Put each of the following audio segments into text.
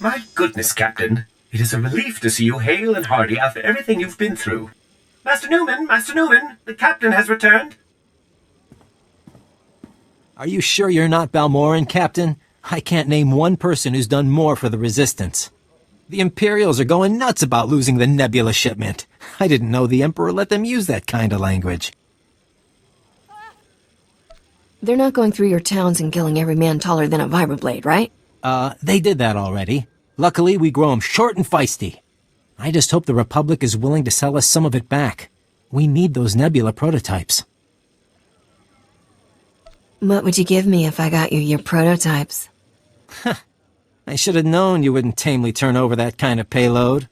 My goodness, Captain. It is a relief to see you hale and hearty after everything you've been through. Master Newman, the Captain has returned. Are you sure you're not Balmoran, Captain? I can't name one person who's done more for the Resistance. The Imperials are going nuts about losing the Nebula shipment. I didn't know the Emperor let them use that kind of language. They're not going through your towns and killing every man taller than a vibroblade, right? They did that already. Luckily, we grow 'em short and feisty. I just hope the Republic is willing to sell us some of it back. We need those Nebula prototypes. What would you give me if I got you your prototypes? I should have known you wouldn't tamely turn over that kind of payload.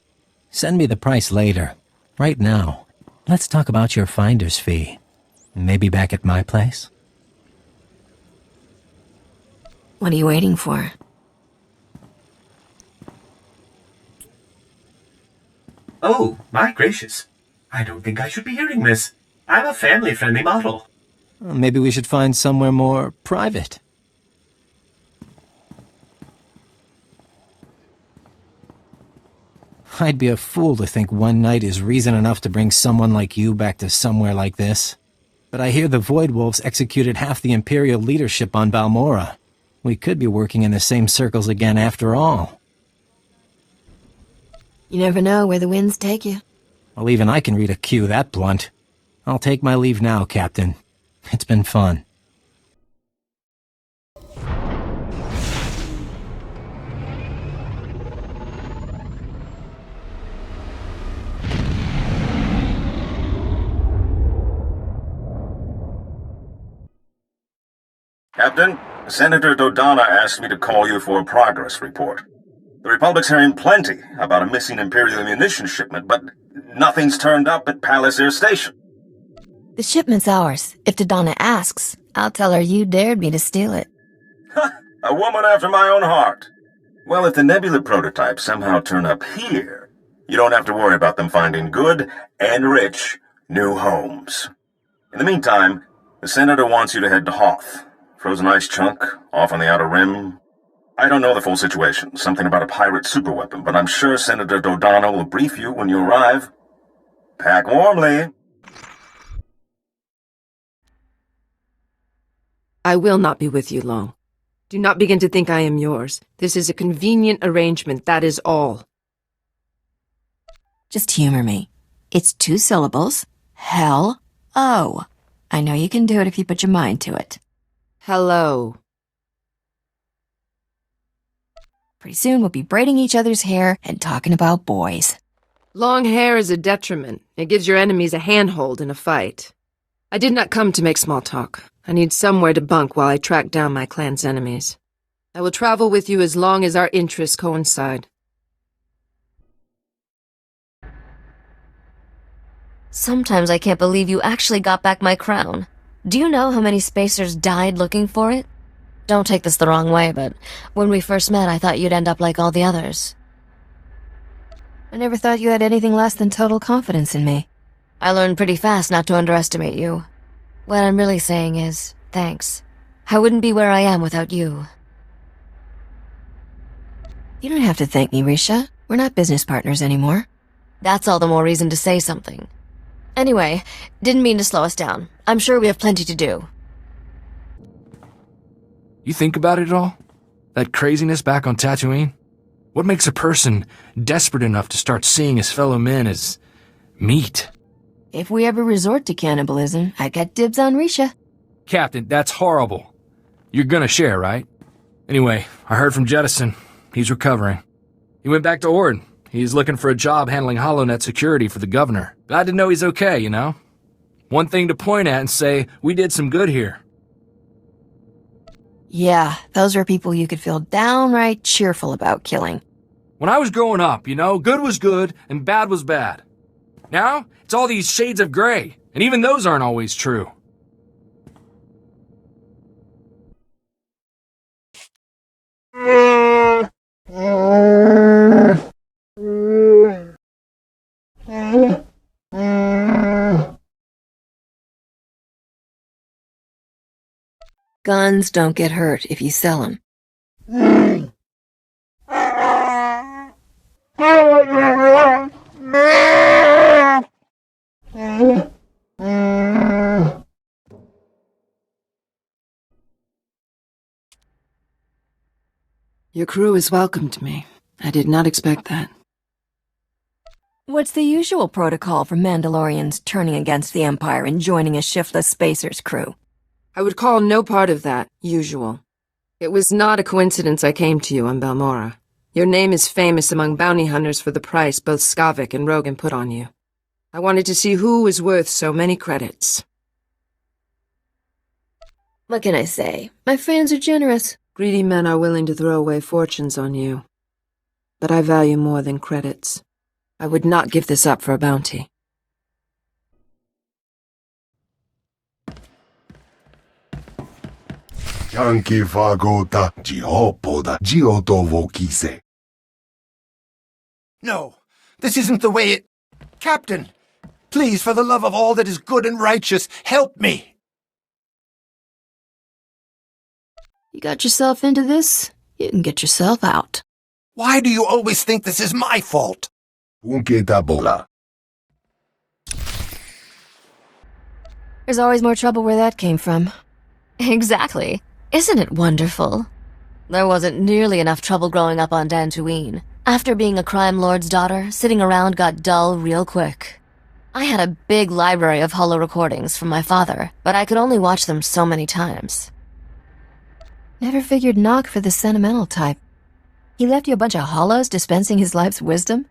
Send me the price later. Right now, let's talk about your finder's fee. Maybe back at my place? What are you waiting for? Oh, my gracious. I don't think I should be hearing this. I'm a family-friendly model. Maybe we should find somewhere more private. I'd be a fool to think one night is reason enough to bring someone like you back to somewhere like this. But I hear the Void Wolves executed half the Imperial leadership on Balmora. We could be working in the same circles again after all. You never know where the winds take you. Well, even I can read a cue that blunt. I'll take my leave now, Captain. It's been fun. Captain, Senator Dodonna asked me to call you for a progress report. The Republic's hearing plenty about a missing Imperial ammunition shipment, but nothing's turned up at Palace Air Station. The shipment's ours. If Dodonna asks, I'll tell her you dared me to steal it. Ha! A woman after my own heart. Well, if the Nebula prototypes somehow turn up here, you don't have to worry about them finding good and rich new homes. In the meantime, the Senator wants you to head to Hoth. Frozen ice chunk, off on the outer rim. I don't know the full situation, something about a pirate superweapon, but I'm sure Senator Dodonna will brief you when you arrive. Pack warmly. I will not be with you long. Do not begin to think I am yours. This is a convenient arrangement, that is all. Just humor me. It's 2 syllables. Hell-O. I know you can do it if you put your mind to it. Hello. Pretty soon we'll be braiding each other's hair and talking about boys. Long hair is a detriment. It gives your enemies a handhold in a fight. I did not come to make small talk. I need somewhere to bunk while I track down my clan's enemies. I will travel with you as long as our interests coincide. Sometimes I can't believe you actually got back my crown. Do you know how many spacers died looking for it? Don't take this the wrong way, but when we first met, I thought you'd end up like all the others. I never thought you had anything less than total confidence in me. I learned pretty fast not to underestimate you. What I'm really saying is, thanks. I wouldn't be where I am without you. You don't have to thank me, Risha. We're not business partners anymore. That's all the more reason to say something. Anyway, didn't mean to slow us down. I'm sure we have plenty to do. You think about it all? That craziness back on Tatooine? What makes a person desperate enough to start seeing his fellow men as meat? If we ever resort to cannibalism, I get dibs on Risha. Captain, that's horrible. You're gonna share, right? Anyway, I heard from Jettison. He's recovering. He went back to Ord. He's looking for a job handling HoloNet security for the governor. Glad to know he's okay, you know? One thing to point at and say, we did some good here. Yeah, those are people you could feel downright cheerful about killing. When I was growing up, you know, good was good and bad was bad. Now, it's all these shades of gray, and even those aren't always true. Guns don't get hurt if you sell them. Your crew has welcomed me. I did not expect that. What's the usual protocol for Mandalorians turning against the Empire and joining a shiftless spacer's crew? I would call no part of that usual. It was not a coincidence I came to you on Balmorra. Your name is famous among bounty hunters for the price both Skavik and Rogan put on you. I wanted to see who was worth so many credits. What can I say? My fans are generous. Greedy men are willing to throw away fortunes on you. But I value more than credits. I would not give this up for a bounty. Yankee fagota giopoda gioto vokise. No, this isn't the way it... Captain, please, for the love of all that is good and righteous, help me! You got yourself into this, you can get yourself out. Why do you always think this is my fault? Unketa bola. There's always more trouble where that came from. Exactly. Isn't it wonderful? There wasn't nearly enough trouble growing up on Dantooine. After being a crime lord's daughter, sitting around got dull real quick. I had a big library of holo recordings from my father, but I could only watch them so many times. Never figured Nock for the sentimental type. He left you a bunch of holos dispensing his life's wisdom?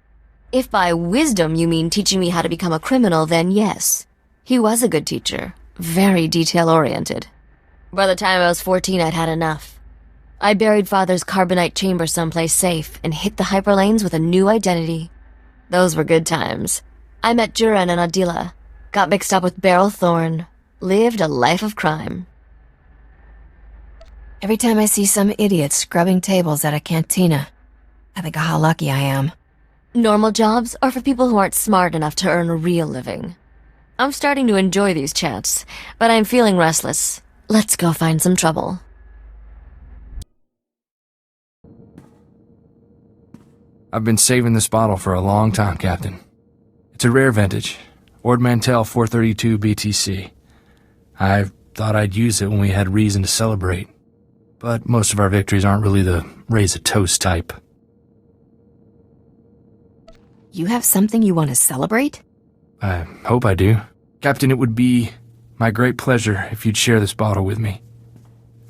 If by wisdom you mean teaching me how to become a criminal, then yes. He was a good teacher, very detail-oriented. By the time I was 14, I'd had enough. I buried Father's carbonite chamber someplace safe and hit the hyperlanes with a new identity. Those were good times. I met Juran and Adila, got mixed up with Beryl Thorne, lived a life of crime. Every time I see some idiot scrubbing tables at a cantina, I think of how lucky I am. Normal jobs are for people who aren't smart enough to earn a real living. I'm starting to enjoy these chats, but I'm feeling restless. Let's go find some trouble. I've been saving this bottle for a long time, Captain. It's a rare vintage, Ord Mantell 432 BTC. I thought I'd use it when we had reason to celebrate, but most of our victories aren't really the raise a toast type. You have something you want to celebrate? I hope I do. Captain, it would be my great pleasure if you'd share this bottle with me.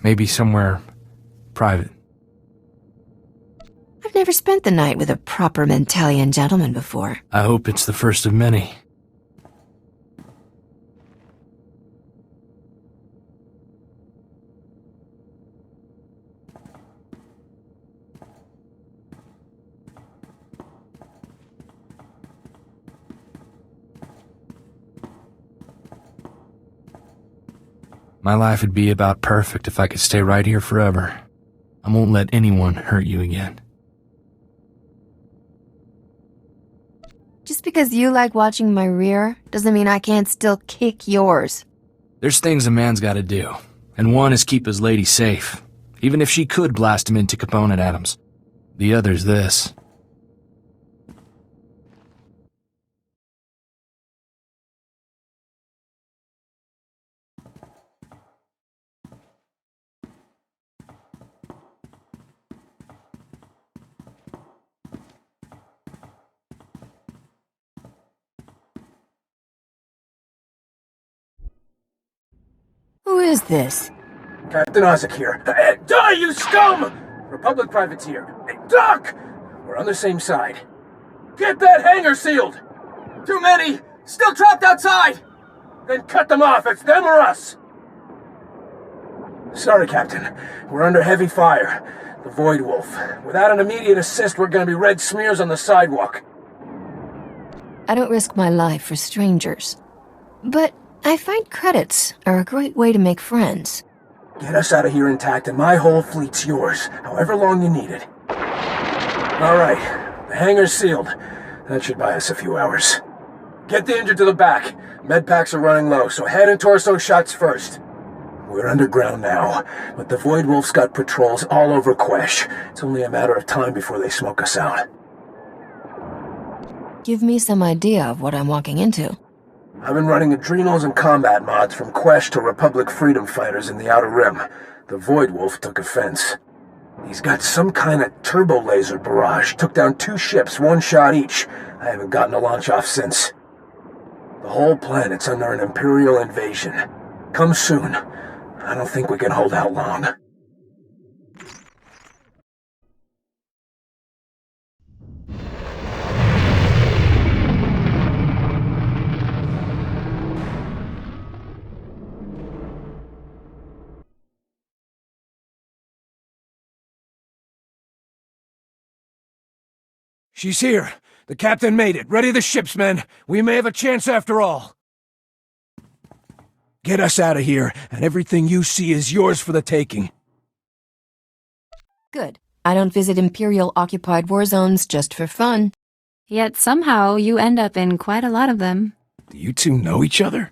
Maybe somewhere private. I've never spent the night with a proper Mentellian gentleman before. I hope it's the first of many. My life would be about perfect if I could stay right here forever. I won't let anyone hurt you again. Just because you like watching my rear doesn't mean I can't still kick yours. There's things a man's gotta do, and one is keep his lady safe, even if she could blast him into component atoms. The other's this. Who is this? Captain Ozek here. Die, you scum! Republic privateer. Hey, Doc! We're on the same side. Get that hangar sealed! Too many! Still trapped outside! Then cut them off, it's them or us! Sorry, Captain. We're under heavy fire. The Void Wolf. Without an immediate assist, we're gonna be red smears on the sidewalk. I don't risk my life for strangers. But I find credits are a great way to make friends. Get us out of here intact and my whole fleet's yours, however long you need it. Alright, the hangar's sealed. That should buy us a few hours. Get the injured to the back. Med packs are running low, so head and torso shots first. We're underground now, but the Void Wolf's got patrols all over Quesh. It's only a matter of time before they smoke us out. Give me some idea of what I'm walking into. I've been running adrenals and combat mods from Quesh to Republic freedom fighters in the Outer Rim. The Void Wolf took offense. He's got some kind of turbo laser barrage. Took down 2 ships, 1 shot each. I haven't gotten a launch off since. The whole planet's under an Imperial invasion. Come soon. I don't think we can hold out long. She's here. The captain made it. Ready the ships, men. We may have a chance after all. Get us out of here, and everything you see is yours for the taking. Good. I don't visit Imperial-occupied war zones just for fun. Yet somehow you end up in quite a lot of them. Do you two know each other?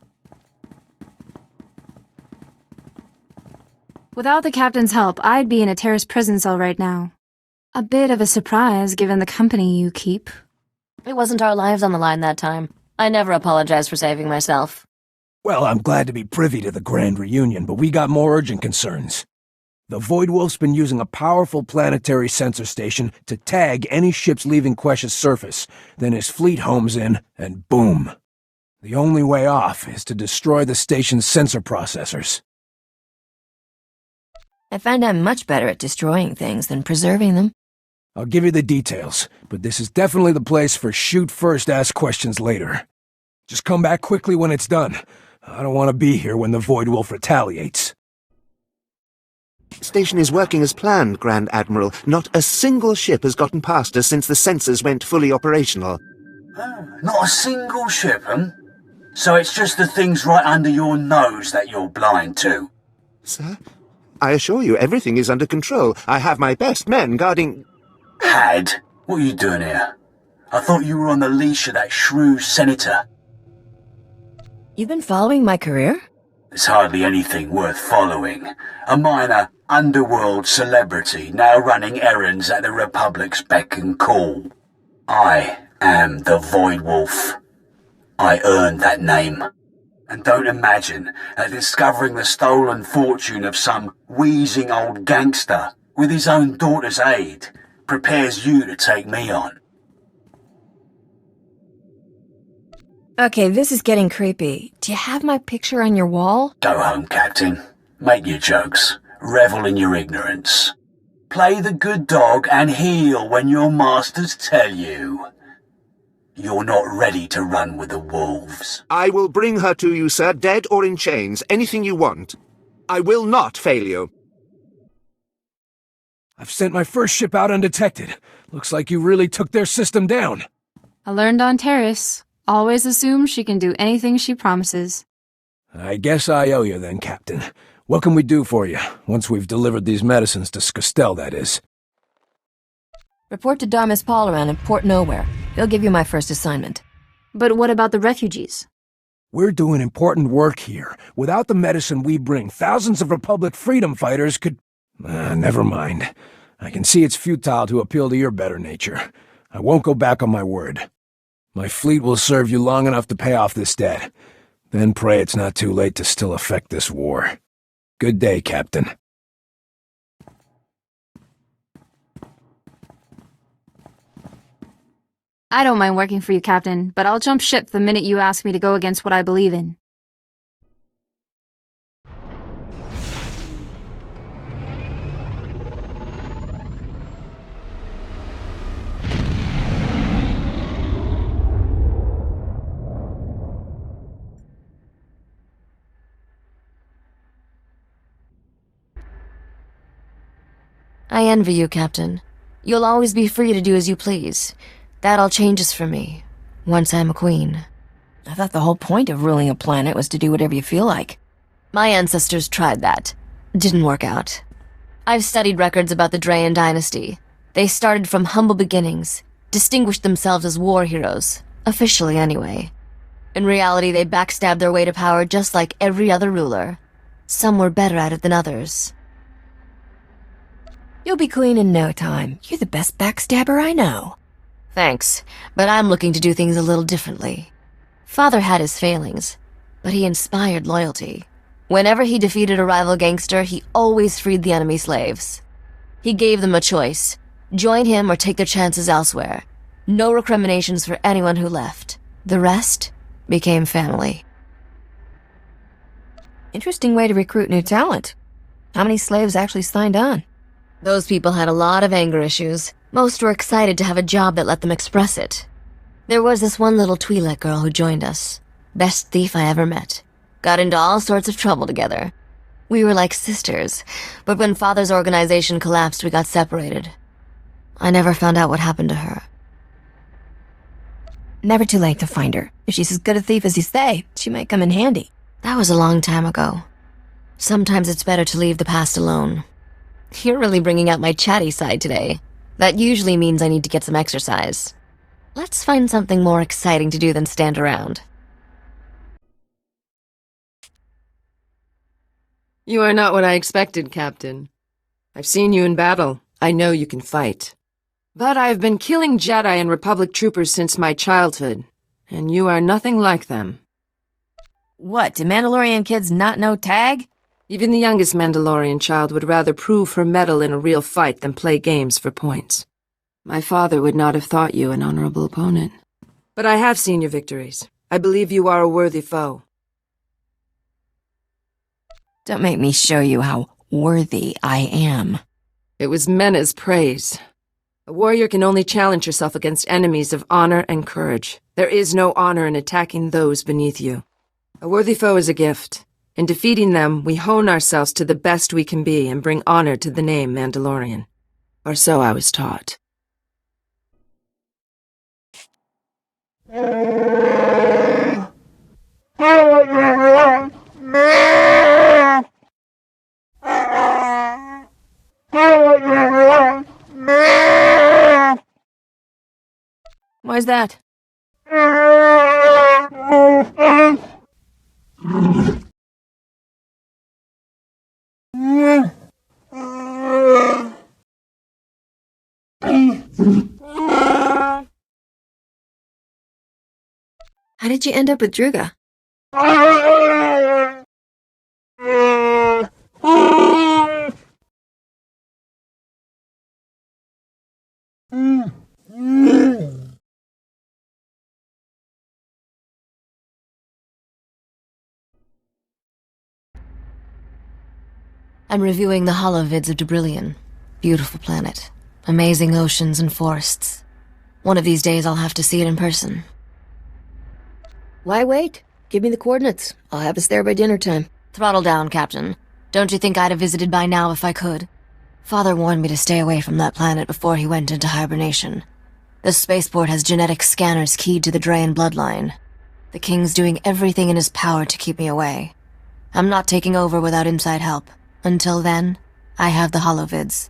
Without the captain's help, I'd be in a terrorist prison cell right now. A bit of a surprise given the company you keep. It wasn't our lives on the line that time. I never apologize for saving myself. Well, I'm glad to be privy to the grand reunion, but we got more urgent concerns. The Void Wolf's been using a powerful planetary sensor station to tag any ships leaving Quesh's surface. Then his fleet homes in, and boom. The only way off is to destroy the station's sensor processors. I find I'm much better at destroying things than preserving them. I'll give you the details, but this is definitely the place for shoot first, ask questions later. Just come back quickly when it's done. I don't want to be here when the Void Wolf retaliates. Station is working as planned, Grand Admiral. Not a single ship has gotten past us since the sensors went fully operational. Not a single ship, So it's just the things right under your nose that you're blind to? Sir, I assure you everything is under control. I have my best men guarding... Had? What are you doing here? I thought you were on the leash of that shrew senator. You've been following my career? There's hardly anything worth following. A minor underworld celebrity now running errands at the Republic's beck and call. I am the Void Wolf. I earned that name. And don't imagine that discovering the stolen fortune of some wheezing old gangster with his own daughter's aid prepares you to take me on. Okay, this is getting creepy. Do you have my picture on your wall? Go home, Captain. Make your jokes. Revel in your ignorance. Play the good dog and heel when your masters tell you. You're not ready to run with the wolves. I will bring her to you, sir, dead or in chains. Anything you want. I will not fail you. I've sent my first ship out undetected. Looks like you really took their system down. I learned on Terrace. Always assume she can do anything she promises. I guess I owe you then, Captain. What can we do for you, once we've delivered these medicines to Skostel, that is? Report to Darmus Palaran in Port Nowhere. He'll give you my first assignment. But what about the refugees? We're doing important work here. Without the medicine we bring, thousands of Republic freedom fighters could... never mind. I can see it's futile to appeal to your better nature. I won't go back on my word. My fleet will serve you long enough to pay off this debt. Then pray it's not too late to still effect this war. Good day, Captain. I don't mind working for you, Captain, but I'll jump ship the minute you ask me to go against what I believe in. I envy you, Captain. You'll always be free to do as you please. That all changes for me, once I'm a queen. I thought the whole point of ruling a planet was to do whatever you feel like. My ancestors tried that. Didn't work out. I've studied records about the Drayan dynasty. They started from humble beginnings, distinguished themselves as war heroes, officially anyway. In reality, they backstabbed their way to power just like every other ruler. Some were better at it than others. You'll be queen in no time. You're the best backstabber I know. Thanks, but I'm looking to do things a little differently. Father had his failings, but he inspired loyalty. Whenever he defeated a rival gangster, he always freed the enemy slaves. He gave them a choice. Join him or take their chances elsewhere. No recriminations for anyone who left. The rest became family. Interesting way to recruit new talent. How many slaves actually signed on? Those people had a lot of anger issues. Most were excited to have a job that let them express it. There was this one little Twi'lek girl who joined us. Best thief I ever met. Got into all sorts of trouble together. We were like sisters, but when Father's organization collapsed, we got separated. I never found out what happened to her. Never too late to find her. If she's as good a thief as you say, she might come in handy. That was a long time ago. Sometimes it's better to leave the past alone. You're really bringing out my chatty side today. That usually means I need to get some exercise. Let's find something more exciting to do than stand around. You are not what I expected, Captain. I've seen you in battle. I know you can fight. But I've been killing Jedi and Republic troopers since my childhood, and you are nothing like them. What, do Mandalorian kids not know tag? Even the youngest Mandalorian child would rather prove her mettle in a real fight than play games for points. My father would not have thought you an honorable opponent. But I have seen your victories. I believe you are a worthy foe. Don't make me show you how worthy I am. It was meant as praise. A warrior can only challenge herself against enemies of honor and courage. There is no honor in attacking those beneath you. A worthy foe is a gift. In defeating them, we hone ourselves to the best we can be and bring honor to the name Mandalorian. Or so I was taught. Why's that? How did you end up with Druga? I'm reviewing the holovids of Debrillion. Beautiful planet. Amazing oceans and forests. One of these days I'll have to see it in person. Why wait? Give me the coordinates. I'll have us there by dinner time. Throttle down, Captain. Don't you think I'd have visited by now if I could? Father warned me to stay away from that planet before he went into hibernation. The spaceport has genetic scanners keyed to the Drayan bloodline. The King's doing everything in his power to keep me away. I'm not taking over without inside help. Until then, I have the holovids.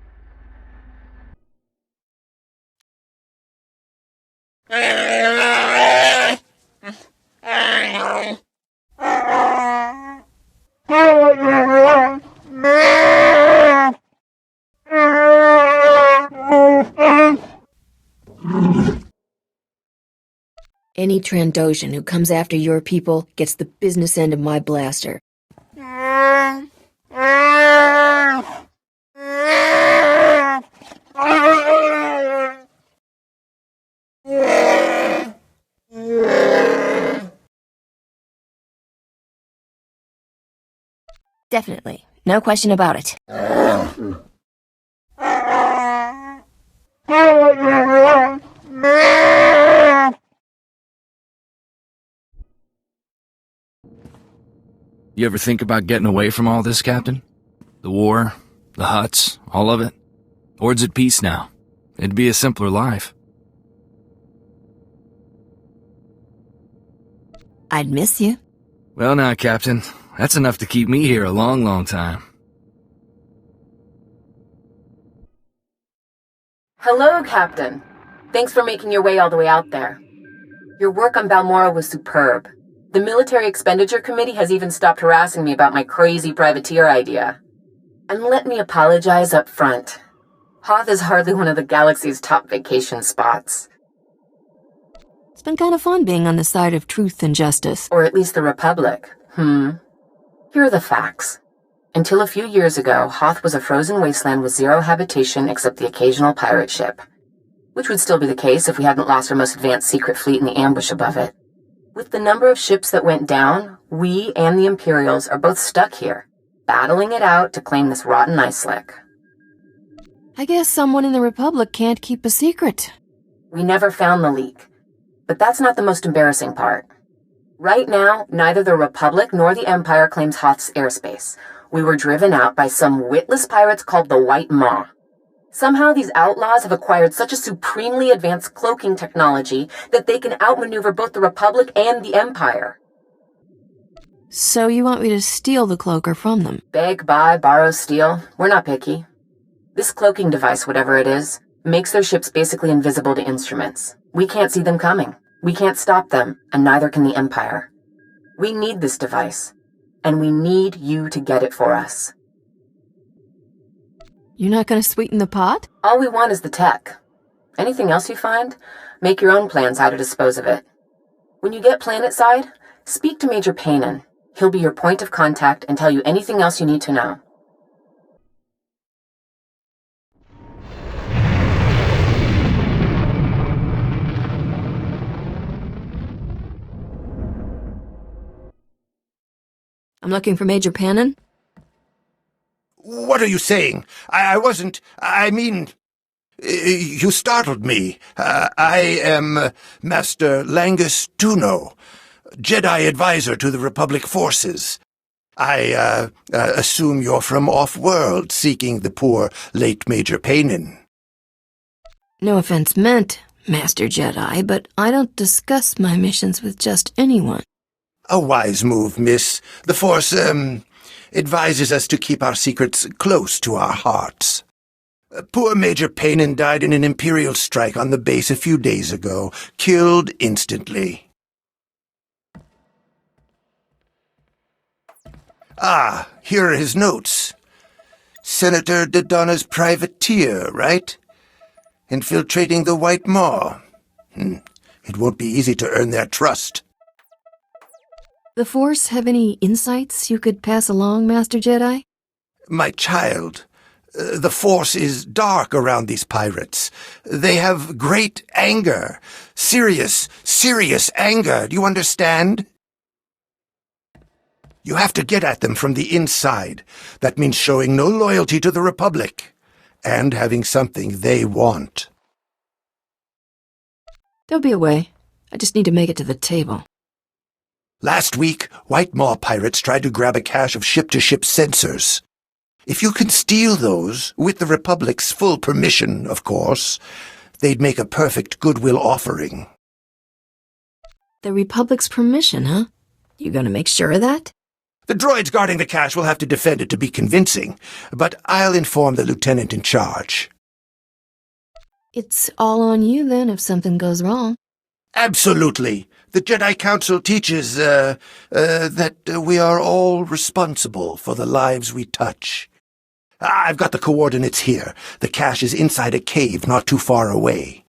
Any Trandoshan who comes after your people gets the business end of my blaster. Definitely. No question about it. You ever think about getting away from all this, Captain? The war, the Hutts, all of it? Ord's at peace now. It'd be a simpler life. I'd miss you. Well now, Captain, that's enough to keep me here a long, long time. Hello, Captain. Thanks for making your way all the way out there. Your work on Balmorra was superb. The Military Expenditure Committee has even stopped harassing me about my crazy privateer idea. And let me apologize up front. Hoth is hardly one of the galaxy's top vacation spots. It's been kind of fun being on the side of truth and justice. Or at least the Republic. Here are the facts. Until a few years ago, Hoth was a frozen wasteland with zero habitation except the occasional pirate ship. Which would still be the case if we hadn't lost our most advanced secret fleet in the ambush above it. With the number of ships that went down, we and the Imperials are both stuck here, battling it out to claim this rotten ice slick. I guess someone in the Republic can't keep a secret. We never found the leak. But that's not the most embarrassing part. Right now, neither the Republic nor the Empire claims Hoth's airspace. We were driven out by some witless pirates called the White Maw. Somehow these outlaws have acquired such a supremely advanced cloaking technology that they can outmaneuver both the Republic and the Empire. So you want me to steal the cloaker from them? Beg, buy, borrow, steal. We're not picky. This cloaking device, whatever it is, makes their ships basically invisible to instruments. We can't see them coming. We can't stop them, and neither can the Empire. We need this device, and we need you to get it for us. You're not going to sweeten the pot? All we want is the tech. Anything else you find, make your own plans how to dispose of it. When you get planetside, speak to Major Paynon. He'll be your point of contact and tell you anything else you need to know. I'm looking for Major Paynon. What are you saying? I mean, you startled me. I am Master Langus Tuno, Jedi advisor to the Republic forces. I assume you're from off-world, seeking the poor late Major Paynon. No offense meant, Master Jedi, but I don't discuss my missions with just anyone. A wise move, miss. The Force, advises us to keep our secrets close to our hearts. Poor Major Paynon died in an Imperial strike on the base a few days ago, killed instantly. Ah, here are his notes. Senator Dodonna's privateer, right? Infiltrating the White Maw. It won't be easy to earn their trust. The Force have any insights you could pass along, Master Jedi? My child, the Force is dark around these pirates. They have great anger. Serious anger. Do you understand? You have to get at them from the inside. That means showing no loyalty to the Republic, and having something they want. There'll be a way. I just need to make it to the table. Last week, White Maw pirates tried to grab a cache of ship-to-ship sensors. If you can steal those, with the Republic's full permission, of course, they'd make a perfect goodwill offering. The Republic's permission, huh? You gonna make sure of that? The droids guarding the cache will have to defend it to be convincing, but I'll inform the lieutenant in charge. It's all on you, then, if something goes wrong. Absolutely. The Jedi Council teaches, that we are all responsible for the lives we touch. I've got the coordinates here. The cache is inside a cave not too far away.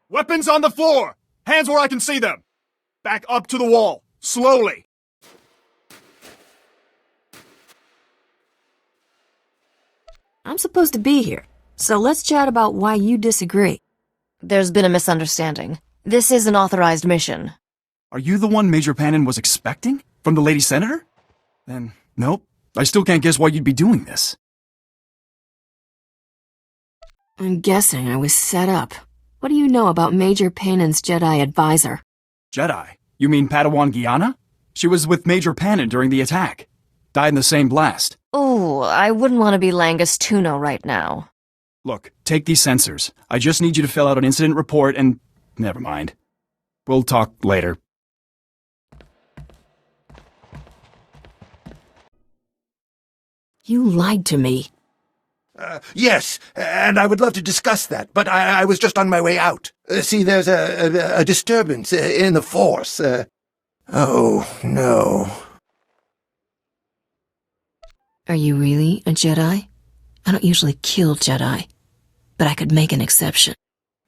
Weapons on the floor! Hands where I can see them! Back up to the wall, slowly! I'm supposed to be here, so let's chat about why you disagree. There's been a misunderstanding. This is an authorized mission. Are you the one Major Paynon was expecting? From the Lady Senator? Then, nope. I still can't guess why you'd be doing this. I'm guessing I was set up. What do you know about Major Paynon's Jedi advisor? Jedi? You mean Padawan Guyana? She was with Major Paynon during the attack. Died in the same blast. Oh, I wouldn't want to be Langus Tuno right now. Look, take these sensors. I just need you to fill out an incident report and... never mind. We'll talk later. You lied to me. Yes, and I would love to discuss that, but I was just on my way out. See, there's a disturbance in the Force. Oh, no. Are you really a Jedi? I don't usually kill Jedi, but I could make an exception.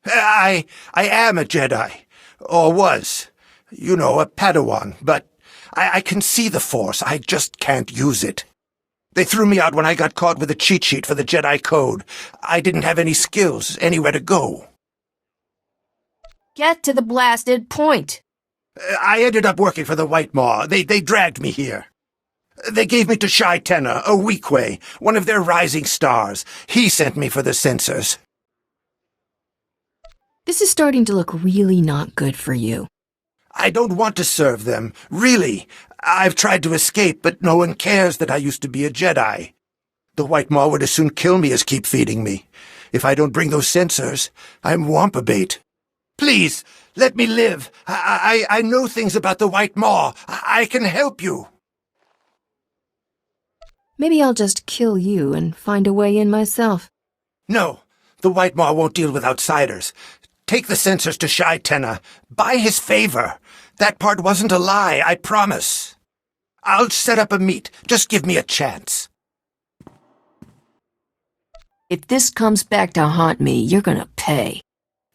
I am a Jedi, or was. You know, a Padawan, but I can see the Force. I just can't use it. They threw me out when I got caught with a cheat sheet for the Jedi Code. I didn't have any skills, anywhere to go. Get to the blasted point. I ended up working for the White Maw. They dragged me here. They gave me to Shai Tenna, a Weequay, one of their rising stars. He sent me for the sensors. This is starting to look really not good for you. I don't want to serve them, really. I've tried to escape, but no one cares that I used to be a Jedi. The White Maw would as soon kill me as keep feeding me. If I don't bring those sensors, I'm Wampa bait. Please, let me live. I know things about the White Maw. I can help you. Maybe I'll just kill you and find a way in myself. No, the White Maw won't deal with outsiders. Take the sensors to Shai Tenna. Buy his favor. That part wasn't a lie, I promise. I'll set up a meet. Just give me a chance. If this comes back to haunt me, you're gonna pay.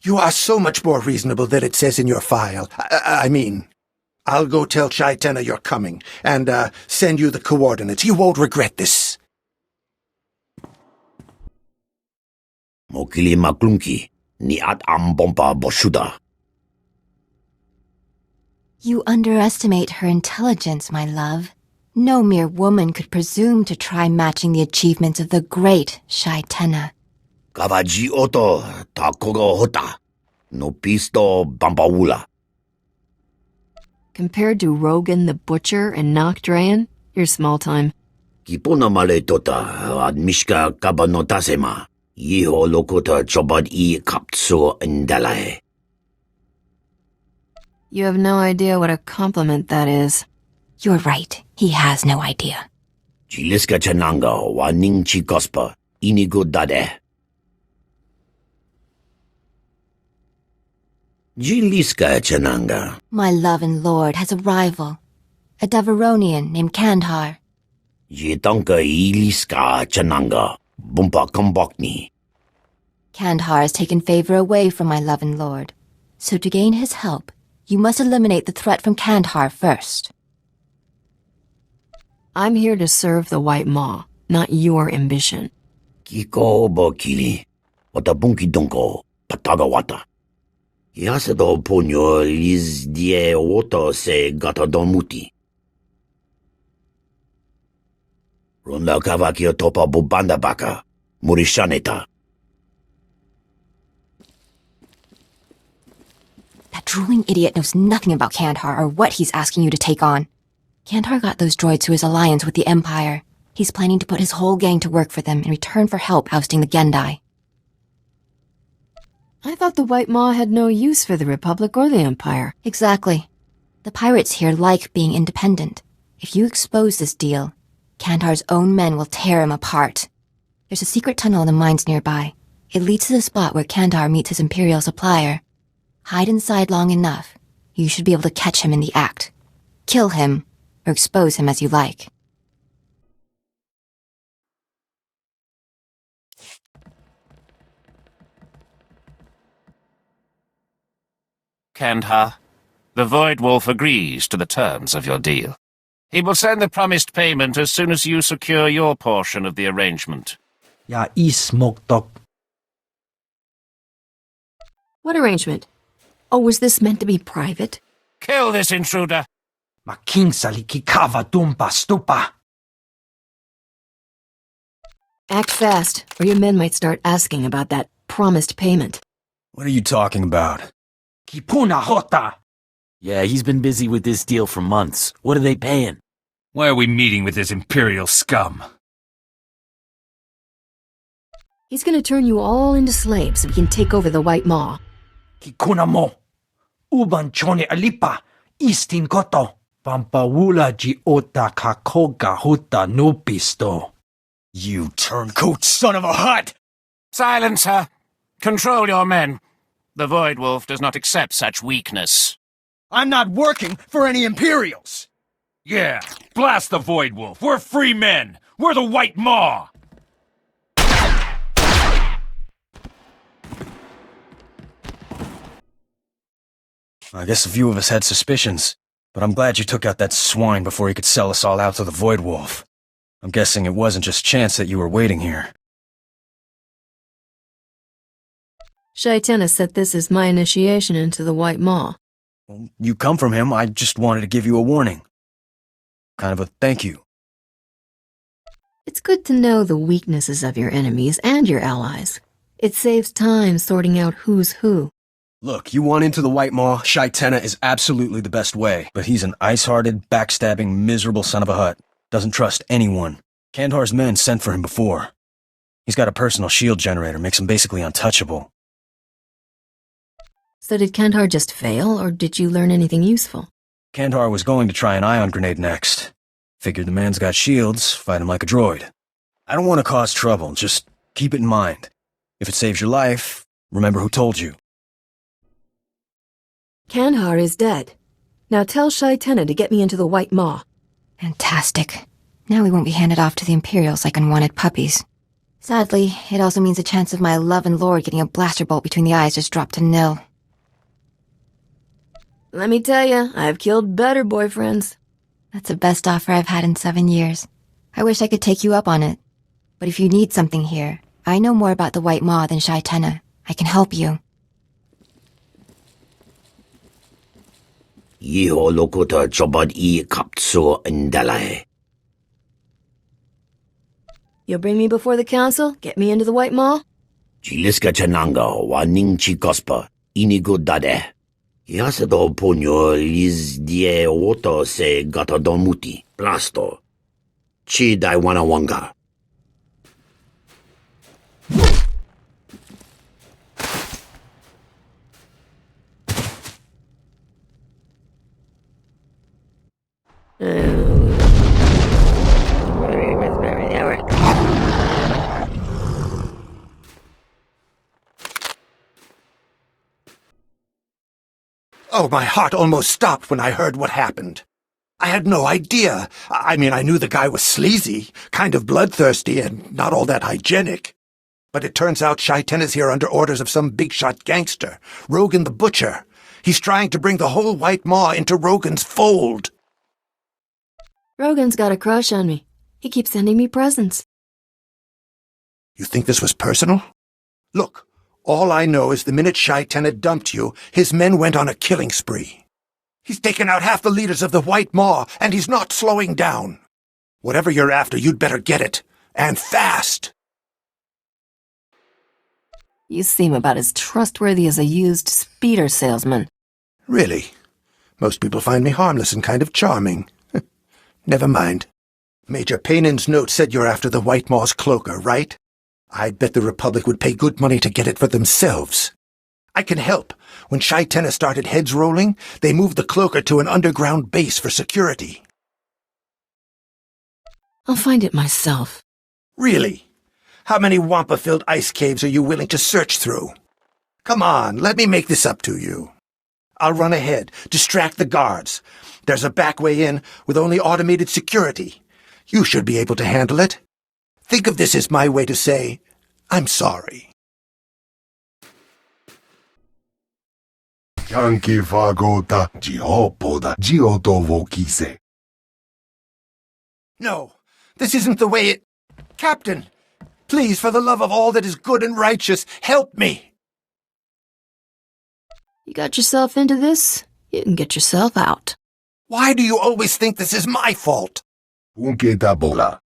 You are so much more reasonable than it says in your file. I mean, I'll go tell Shai Tenna you're coming, and send you the coordinates. You won't regret this. Mokili maklunki, ni at ambompa boshuda. You underestimate her intelligence, my love. No mere woman could presume to try matching the achievements of the great Shai Tenna. Kavaji oto takogo hota, no pisto bampawula. Compared to Rogan the Butcher and Nocdrayan, you're small time. Kipona male tota ad mishka kabanotasema, yiho lokota chobad I kaptso indalae. You have no idea what a compliment that is. You're right. He has no idea. Chiliska chananga wa ningchi gospa, inigo dade. Jiliska chananga. My love and lord has a rival, a Deveronian named Kandhar. Jitanka iliska chananga, bumpa kambokni. Kandhar has taken favor away from my love and lord. So to gain his help, you must eliminate the threat from Kandhar first. I'm here to serve the White Maw, not your ambition. Kiko bokili, wata bunki donko, pataga wata. Yasado ponyo liz die woto se gata domuti. Ronda kavakio topa bubanda baka, murishaneta. That drooling idiot knows nothing about Kandhar or what he's asking you to take on. Kandhar got those droids through his alliance with the Empire. He's planning to put his whole gang to work for them in return for help ousting the Gendai. I thought the White Maw had no use for the Republic or the Empire. Exactly. The pirates here like being independent. If you expose this deal, Kandhar's own men will tear him apart. There's a secret tunnel in the mines nearby. It leads to the spot where Kandhar meets his Imperial supplier. Hide inside long enough. You should be able to catch him in the act. Kill him, or expose him as you like. Kandhar, the Void Wolf agrees to the terms of your deal. He will send the promised payment as soon as you secure your portion of the arrangement. Ya smoke dog. What arrangement? Oh, was this meant to be private? Kill this intruder! Makingsali kikava dumpa stupa. Act fast, or your men might start asking about that promised payment. What are you talking about? Kipuna hota. Yeah, he's been busy with this deal for months. What are they paying? Why are we meeting with this Imperial scum? He's gonna turn you all into slaves so he can take over the White Maw. Kikuna mo. Uban chone alipa. Istin koto. Pampawula ji ota kakoga huta nupisto. You turncoat son of a hut! Silence her! Control your men. The Void Wolf does not accept such weakness. I'm not working for any Imperials! Yeah, blast the Void Wolf. We're free men. We're the White Maw. I guess a few of us had suspicions, but I'm glad you took out that swine before he could sell us all out to the Void Wolf. I'm guessing it wasn't just chance that you were waiting here. Shaitena said this is my initiation into the White Maw. Well, you come from him, I just wanted to give you a warning. Kind of a thank you. It's good to know the weaknesses of your enemies and your allies. It saves time sorting out who's who. Look, you want into the White Maw, Shaitena is absolutely the best way, but he's an ice-hearted, backstabbing, miserable son of a hut. Doesn't trust anyone. Kandar's men sent for him before. He's got a personal shield generator, makes him basically untouchable. So did Kandar just fail, or did you learn anything useful? Kandar was going to try an ion grenade next. Figured the man's got shields, fight him like a droid. I don't want to cause trouble, just keep it in mind. If it saves your life, remember who told you. Kandar is dead. Now tell Shaitena to get me into the White Maw. Fantastic. Now we won't be handed off to the Imperials like unwanted puppies. Sadly, it also means the chance of my love and lord getting a blaster bolt between the eyes just dropped to nil. Let me tell you, I've killed better boyfriends. That's the best offer I've had in 7 years. I wish I could take you up on it. But if you need something here, I know more about the White Maw than Shaitena. I can help you. Yiho lokuta chobad I kapso indalai. You'll bring me before the council? Get me into the White Maw? Chiliska chananga wa ning chikospa inigo dade. Yasedo ponyo liz die woto se gata domuti plasto. Chi dai wanawanga. Oh, my heart almost stopped when I heard what happened. I had no idea. I mean, I knew the guy was sleazy, kind of bloodthirsty, and not all that hygienic. But it turns out Shaitena's here under orders of some big-shot gangster, Rogan the Butcher. He's trying to bring the whole White Maw into Rogan's fold. Rogan's got a crush on me. He keeps sending me presents. You think this was personal? Look, all I know is the minute Shaitena dumped you, his men went on a killing spree. He's taken out half the leaders of the White Maw, and he's not slowing down. Whatever you're after, you'd better get it. And fast! You seem about as trustworthy as a used speeder salesman. Really? Most people find me harmless and kind of charming. Never mind. Major Paynin's note said you're after the White Maw's cloaker, right? I'd bet the Republic would pay good money to get it for themselves. I can help. When Shaitena started heads rolling, they moved the cloaker to an underground base for security. I'll find it myself. Really? How many Wampa-filled ice caves are you willing to search through? Come on, let me make this up to you. I'll run ahead, distract the guards. There's a back way in with only automated security. You should be able to handle it. Think of this as my way to say, I'm sorry. Yankee fagota giopoda gioto vokise. No, this isn't the way it... Captain, please, for the love of all that is good and righteous, help me. You got yourself into this, you can get yourself out. Why do you always think this is my fault? Unketa bola.